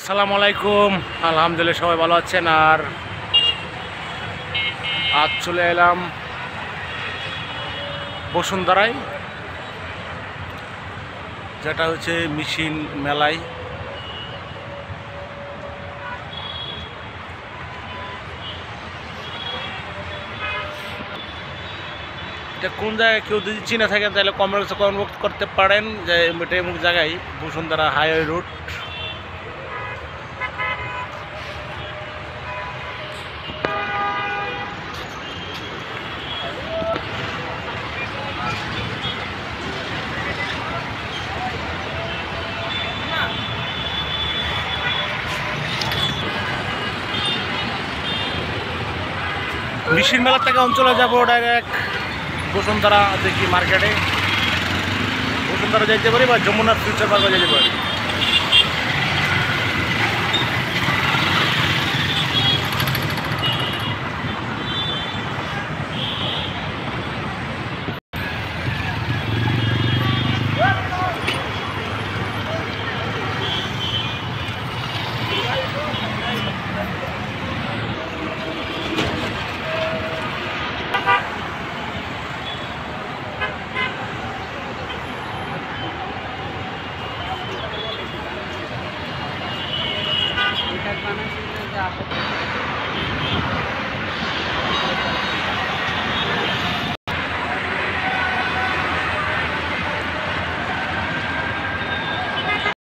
আসসালামু আলাইকুম। আলহামদুলিল্লাহ সবাই ভালো আছেন। আর আজ চলে এলাম বসুন্ধরায়, যেটা হচ্ছে মেশিন মেলায়। এটা কোন জায়গায় কেউ যদি চিনে থাকেন তাহলে কমেন্টস করতে পারেন যে এটা এমন জায়গায় বসুন্ধরা হাইওয়ে রোড। মেশিন মেলা থেকে অঞ্চলে যাব ডাইরেক্ট বসুন্ধরা দেখি মার্কেটে। বসুন্ধরা যাইতে পারি বা যমুনার ফিউচার পার্কে যেতে পারি।